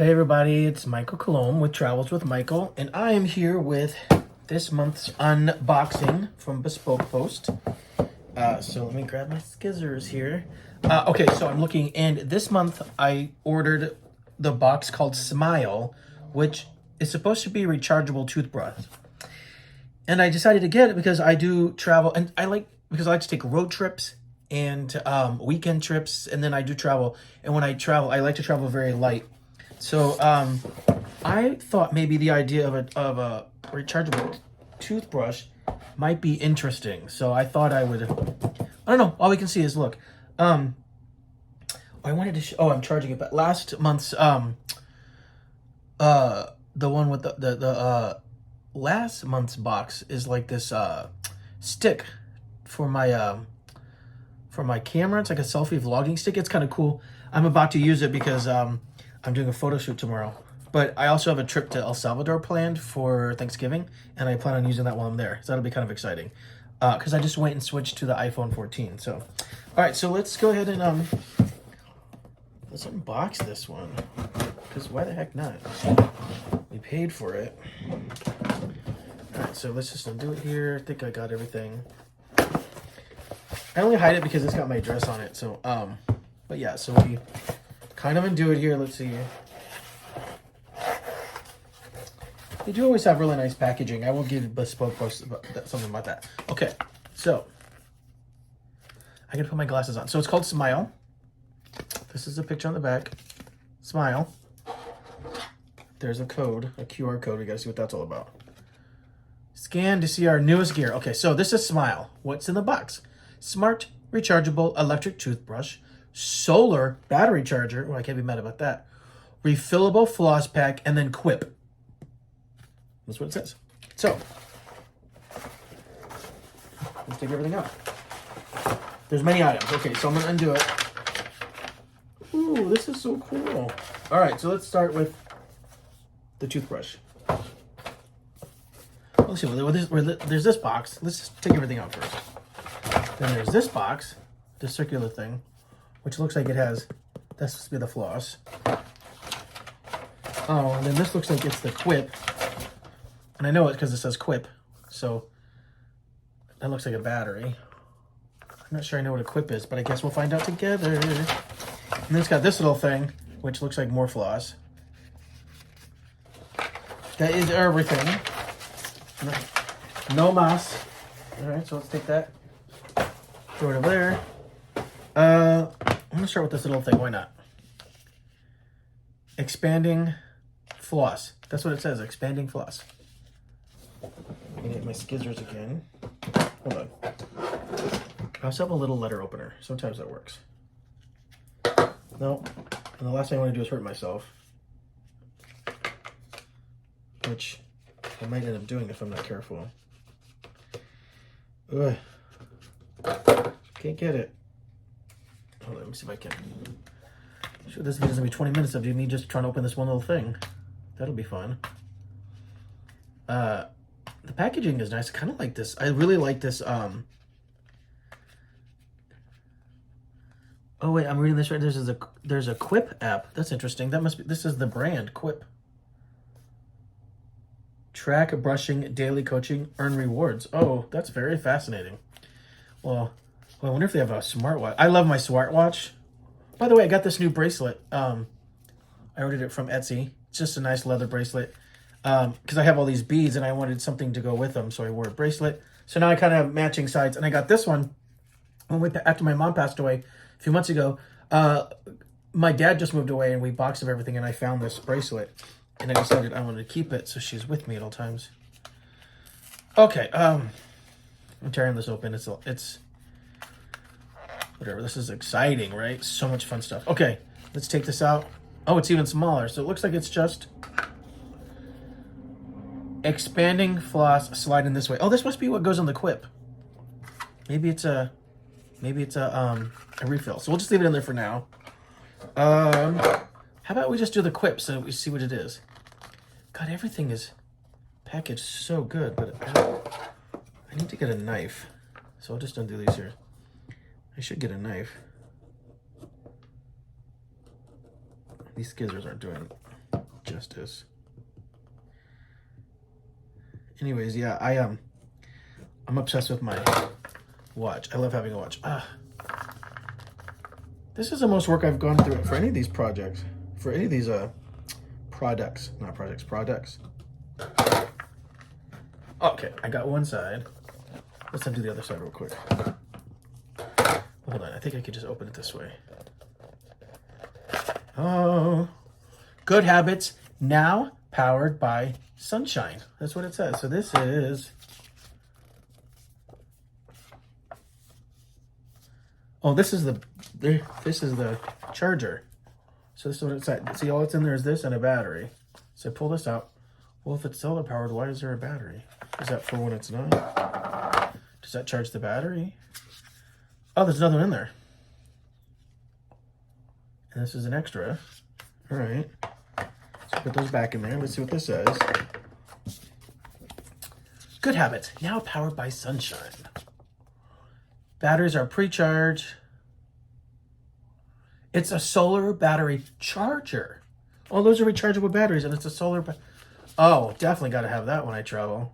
Hey everybody, it's Michael Colomb with Travels with Michael, and I am here with this month's unboxing from Bespoke Post. So let me grab my scissors here. Okay, so I'm looking, and this month I ordered the box called Smile, which is supposed to be a rechargeable toothbrush. And I decided to get it because I do travel, and I like to take road trips and weekend trips, and then I do travel. And when I travel, I like to travel very light. So I thought maybe the idea of a rechargeable toothbrush might be interesting. So I thought I would. I don't know. All we can see is look. I wanted to. Oh, I'm charging it. But last month's the one with the last month's box is like this stick for my camera. It's like a selfie vlogging stick. It's kind of cool. I'm about to use it because I'm doing a photo shoot tomorrow. But I also have a trip to El Salvador planned for Thanksgiving, and I plan on using that while I'm there. So that'll be kind of exciting. Because I just went and switched to the iPhone 14. So, all right, so let's go ahead and let's unbox this one. Because why the heck not? We paid for it. All right, so let's just undo it here. I think I got everything. I only hide it because it's got my address on it. So, but yeah, so we kind of undo it here. Let's see. They do always have really nice packaging. I will give Bespoke Post something about that. Okay, so I gotta put my glasses on. So it's called Smile. This is a picture on the back. Smile. There's a code, a QR code. We gotta see what that's all about. Scan to see our newest gear. Okay, so this is Smile. What's in the box? Smart rechargeable electric toothbrush, solar battery charger. Well, I can't be mad about that. Refillable floss pack, and then Quip. That's what it says. So, let's take everything out. There's many items. Okay, so I'm going to undo it. Ooh, this is so cool. All right, so let's start with the toothbrush. Let's see, there's this box. Let's just take everything out first. Then there's this box, the circular thing, which looks like it has, that's supposed to be the floss. Oh, and then this looks like it's the Quip. And I know it because it says Quip, so that looks like a battery. I'm not sure I know what a Quip is, but I guess we'll find out together. And then it's got this little thing, which looks like more floss. That is everything. No mas. All right, so let's take that. Throw it over there. I'm gonna start with this little thing. Why not? Expanding floss. That's what it says. Expanding floss. I'm gonna get my scissors again. Hold on. I also have a little letter opener. Sometimes that works. No. And the last thing I want to do is hurt myself. Which I might end up doing if I'm not careful. Ugh. Can't get it. Hold on, let me see if I can. Sure, this video's gonna be 20 minutes of me just trying to open this one little thing. That'll be fun. The packaging is nice. I kind of like this. I really like this. Oh wait, I'm reading this right. There's a Quip app. That's interesting. That must be. This is the brand Quip. Track brushing, daily coaching, earn rewards. Oh, that's very fascinating. Well, I wonder if they have a smartwatch. I love my smartwatch. By the way, I got this new bracelet. I ordered it from Etsy. It's just a nice leather bracelet. Because I have all these beads and I wanted something to go with them, so I wore a bracelet. So now I kind of have matching sides, and I got this one after my mom passed away a few months ago. My dad just moved away, and we boxed up everything, and I found this bracelet, and I decided I wanted to keep it so she's with me at all times. Okay, I'm tearing this open. It's whatever. This is exciting, right? So much fun stuff. Okay, let's take this out. Oh, it's even smaller, so it looks like it's just expanding floss sliding this way. Oh, this must be what goes on the Quip. Maybe it's a refill. So we'll just leave it in there for now. How about we just do the Quip so we see what it is? God, everything is packaged so good, but I need to get a knife. So I'll just undo these here. I should get a knife. These scissors aren't doing it. justice. Anyways, yeah, I'm obsessed with my watch. I love having a watch. This is the most work I've gone through for any of these projects. For any of these products. Not projects, products. Okay, I got one side. Let's undo the other side real quick. Hold on, I think I could just open it this way. Oh, good habits now powered by sunshine. That's what it says. So this is, oh, this is the charger. So this is what it said. See, all that's in there is this and a battery. So I pull this out. Well, if it's solar powered, why is there a battery? Is that for when it's not? Does that charge the battery? Oh, there's another one in there. And this is an extra. All right. So put those back in there. Let's see what this says. Good habits, now powered by sunshine. Batteries are pre-charged. It's a solar battery charger. Oh, those are rechargeable batteries, and it's a solar. Oh, definitely got to have that when I travel.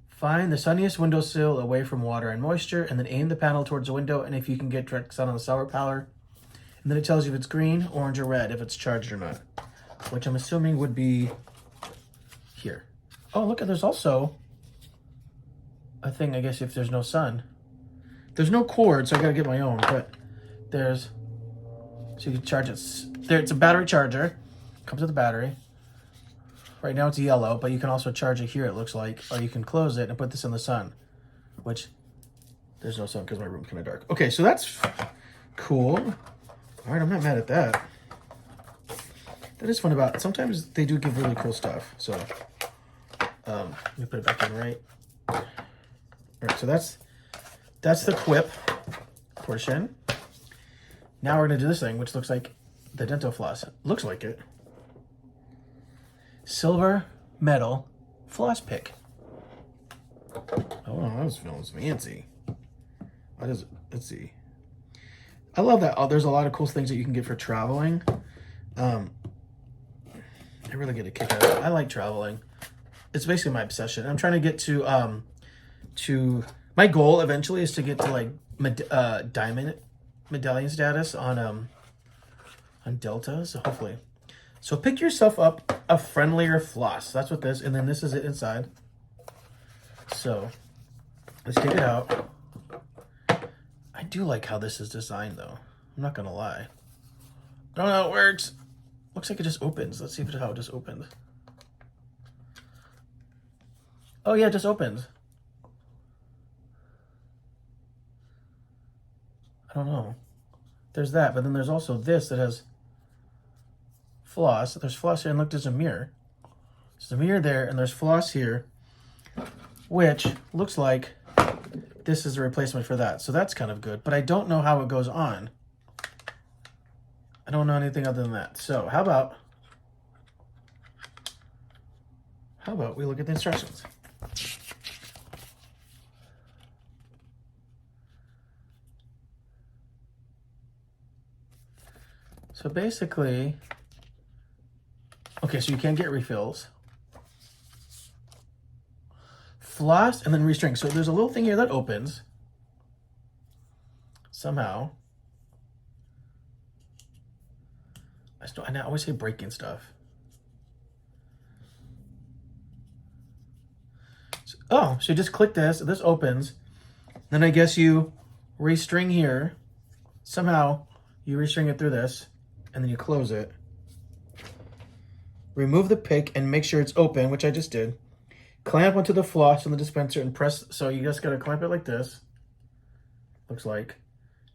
Find the sunniest windowsill away from water and moisture, and then aim the panel towards the window. And if you can get direct sun on the solar power, and then it tells you if it's green, orange, or red, if it's charged or not, which I'm assuming would be here. Oh, look, there's also a thing, I guess, if there's no sun. There's no cord, so I got to get my own, but there's, so you can charge it. There, it's a battery charger. Comes with a battery. Right now it's yellow, but you can also charge it here, it looks like, or you can close it and put this in the sun, which there's no sun because my room's kind of dark. Okay, so that's cool. All right, I'm not mad at that. That is fun about, sometimes they do give really cool stuff. So let me put it back in right. All right, so that's the quip portion. Now we're gonna do this thing, which looks like the dental floss. Looks like it. Silver metal floss pick. Oh, that smells fancy. What is it? Let's see. I love that. Oh, there's a lot of cool things that you can get for traveling. I really get a kick out of it. I like traveling. It's basically my obsession. I'm trying to get to my goal eventually is to get to like diamond medallion status on Delta. So hopefully. So pick yourself up a friendlier floss. That's what this, and then this is it inside. So let's take it out. I do like how this is designed though. I'm not gonna lie. I don't know how it works. Looks like it just opens. Let's see how it just opened. Oh yeah, it just opens. I don't know. There's that, but then there's also this that has floss. There's floss here, and look, there's a mirror. There's a mirror there, and there's floss here, which looks like this is a replacement for that. So that's kind of good, but I don't know how it goes on. I don't know anything other than that. So how about we look at the instructions? So basically, okay, so you can't get refills. Floss and then restring. So there's a little thing here that opens somehow. I always say breaking stuff. So you just click this, this opens. Then I guess you restring here. Somehow you restring it through this, and then you close it. Remove the pick and make sure it's open, which I just did. Clamp onto the floss on the dispenser and press. So you just gotta clamp it like this. Looks like.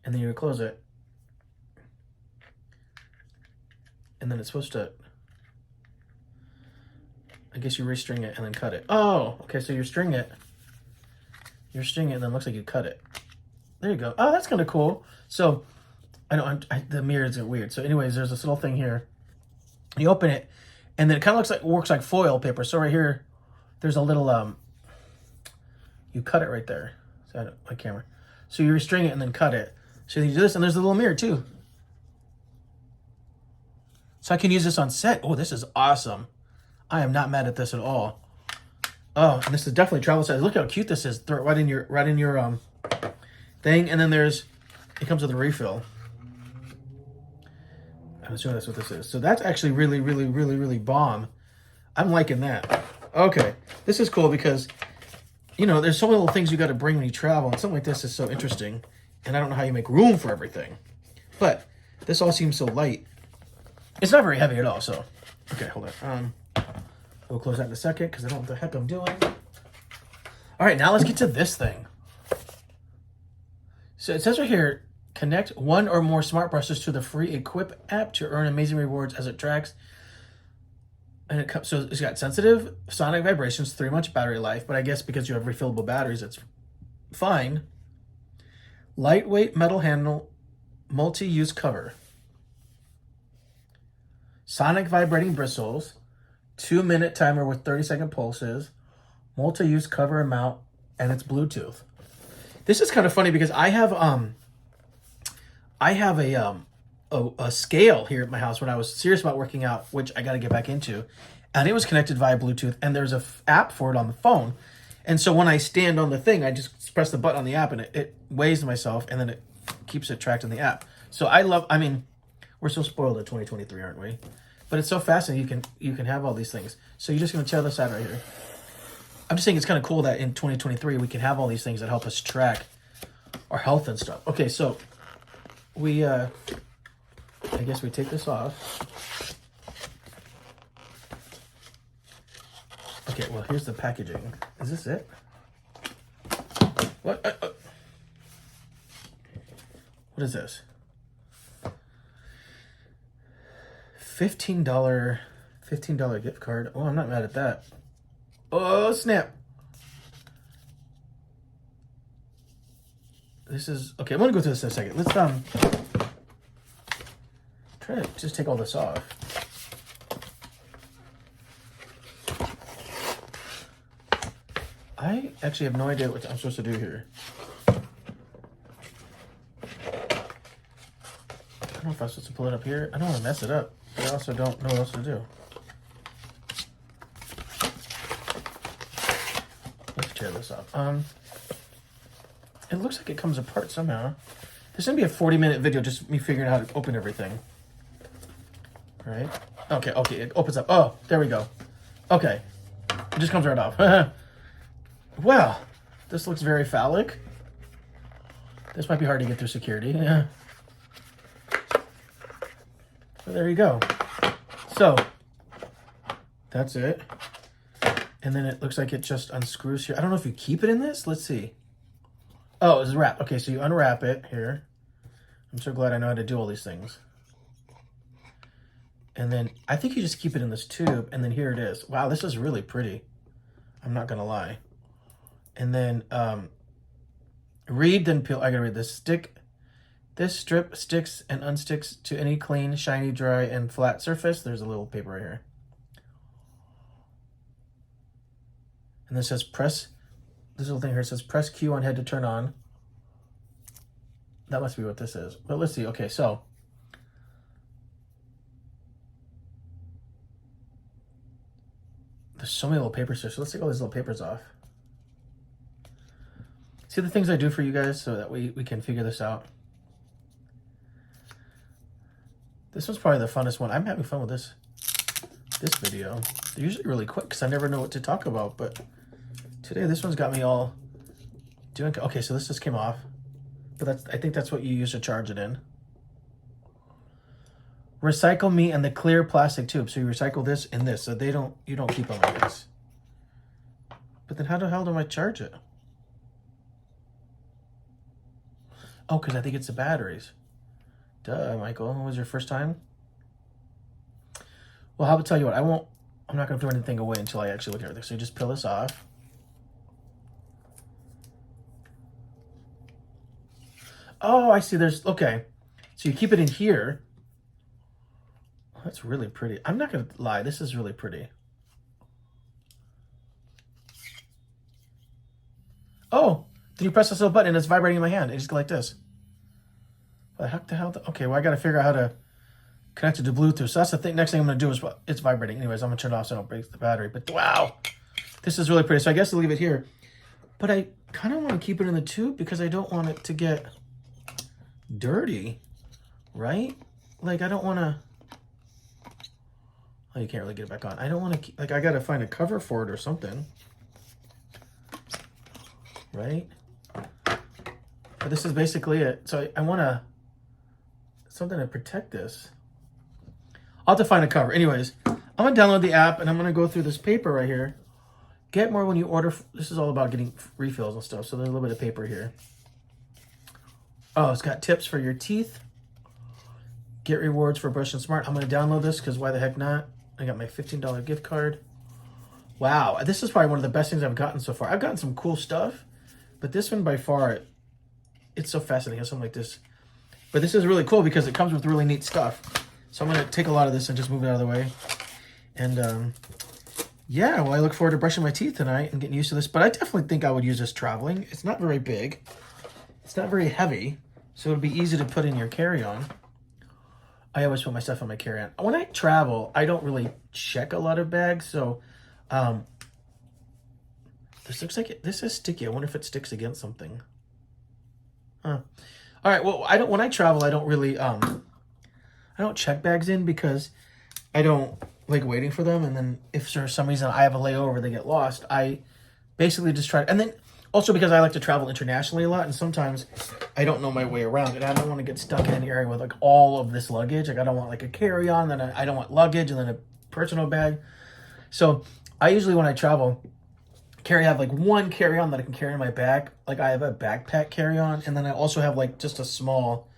And then you close it. And then it's supposed to, I guess you restring it and then cut it. Oh, okay, so you string it. You string it and then it looks like you cut it. There you go. Oh, that's kind of cool. So, the mirror is weird. So anyways, there's this little thing here. You open it, and then it kind of works like foil paper. So right here, there's a little, you cut it right there. So my camera. So you restring it and then cut it. So you do this, and there's a little mirror too. So I can use this on set. Oh, this is awesome. I am not mad at this at all. Oh, and this is definitely travel size. Look how cute this is. Throw it right in your thing, and then it comes with a refill. I'm assuming that's what this is. So that's actually really, really, really, really bomb. I'm liking that. Okay, this is cool because, you know, there's so many little things you got to bring when you travel, and something like this is so interesting. And I don't know how you make room for everything, but this all seems so light. It's not very heavy at all. So, okay, hold on. We'll close that in a second because I don't know what the heck I'm doing. All right, now let's get to this thing. So it says right here, connect one or more smart brushes to the free Equip app to earn amazing rewards as it tracks. And so it's got sensitive sonic vibrations, 3 months battery life, but I guess because you have refillable batteries, it's fine. Lightweight metal handle, multi-use cover. Sonic vibrating bristles, 2-minute timer with 30-second pulses, multi-use cover and mount, and it's Bluetooth. This is kind of funny because I have a scale here at my house when I was serious about working out, which I got to get back into, and it was connected via Bluetooth, and there's a app for it on the phone. And so when I stand on the thing, I just press the button on the app, and it weighs myself, and then it keeps it tracked in the app. So I mean, we're so spoiled in 2023, aren't we? But it's so fascinating. You can have all these things. So you're just going to tear this out right here. I'm just saying it's kind of cool that in 2023 we can have all these things that help us track our health and stuff. Okay, so we I guess we take this off. Okay, well, here's the packaging. Is this it? What? What is this? $15 gift card. Oh, I'm not mad at that. Oh, snap. This is okay. I'm gonna go through this in a second. Let's try to just take all this off. I actually have no idea what I'm supposed to do here. I don't know if I'm supposed to pull it up here. I don't want to mess it up, but I also don't know what else to do. Let's tear this off. It looks like it comes apart somehow. There's gonna be a 40-minute video just me figuring out how to open everything. All right. Okay, it opens up. Oh, there we go. Okay. It just comes right off. Well, this looks very phallic. This might be hard to get through security. Yeah. So there you go. So that's it. And then it looks like it just unscrews here. I don't know if you keep it in this. Let's see. Oh, it's wrapped. Okay, so you unwrap it here. I'm so glad I know how to do all these things. And then I think you just keep it in this tube, and then here it is. Wow, this is really pretty. I'm not gonna lie. And then read, then peel. I gotta read this. This strip sticks and unsticks to any clean, shiny, dry, and flat surface. There's a little paper right here. And this says press. This little thing here says press Q on head to turn on. That must be what this is. But let's see. Okay, so there's so many little papers here. So let's take all these little papers off. See the things I do for you guys so that we can figure this out. This one's probably the funnest one. I'm having fun with this video. They're usually really quick because I never know what to talk about, but today this one's got me all doing. Okay, so this just came off, but I think that's what you use to charge it in. Recycle me and the clear plastic tube. So you recycle this and this, so you don't keep them like this. But then how the hell do I charge it? Oh, because I think it's the batteries. Duh, Michael. When was your first time? Well, how about tell you what? I'm not going to throw anything away until I actually look at everything. So you just peel this off. Oh, I see. Okay. So you keep it in here. Oh, that's really pretty. I'm not going to lie. This is really pretty. Oh, then you press this little button and it's vibrating in my hand. It just go like this. What the hell? Okay, well, I got to figure out how to connected to Bluetooth. So that's the thing. Next thing I'm going to do is, it's vibrating. Anyways, I'm going to turn it off so I don't break the battery. But wow, this is really pretty. So I guess I'll leave it here. But I kind of want to keep it in the tube because I don't want it to get dirty, right? Like I don't want to, oh, you can't really get it back on. I don't want to, like I got to find a cover for it or something, right? But this is basically it. So I want to, something to protect this. I'll have to find a cover. Anyways, I'm going to download the app and I'm going to go through this paper right here. Get more when you order. This is all about getting refills and stuff. So there's a little bit of paper here. Oh, it's got tips for your teeth. Get rewards for Brush and Smart. I'm going to download this because why the heck not? I got my $15 gift card. Wow. This is probably one of the best things I've gotten so far. I've gotten some cool stuff, but this one by far, it's so fascinating. Something like this. But this is really cool because it comes with really neat stuff. So I'm going to take a lot of this and just move it out of the way. And yeah, well, I look forward to brushing my teeth tonight and getting used to this. But I definitely think I would use this traveling. It's not very big. It's not very heavy. So it'll be easy to put in your carry-on. I always put my stuff in my carry-on. When I travel, I don't really check a lot of bags. So this looks like this is sticky. I wonder if it sticks against something. Huh. All right, well, when I travel, I don't really, I don't check bags in because I don't like waiting for them. And then if for some reason I have a layover, they get lost, I basically just try. And then also because I like to travel internationally a lot. And sometimes I don't know my way around. And I don't want to get stuck in an area with like all of this luggage. Like I don't want like a carry-on, then I don't want luggage and then a personal bag. So I usually, when I travel, have like one carry-on that I can carry in my bag. Like I have a backpack carry-on, and then I also have like just a small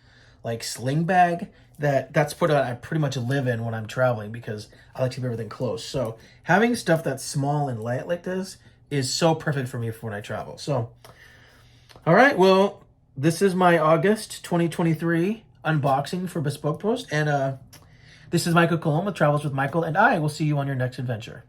like sling bag that's put on. I pretty much live in when I'm traveling because I like to keep everything close. So having stuff that's small and light like this is so perfect for me for when I travel. So all right, well, this is my August 2023 unboxing for Bespoke Post, and this is Michael Colon with Travels with Michael, and I will see you on your next adventure.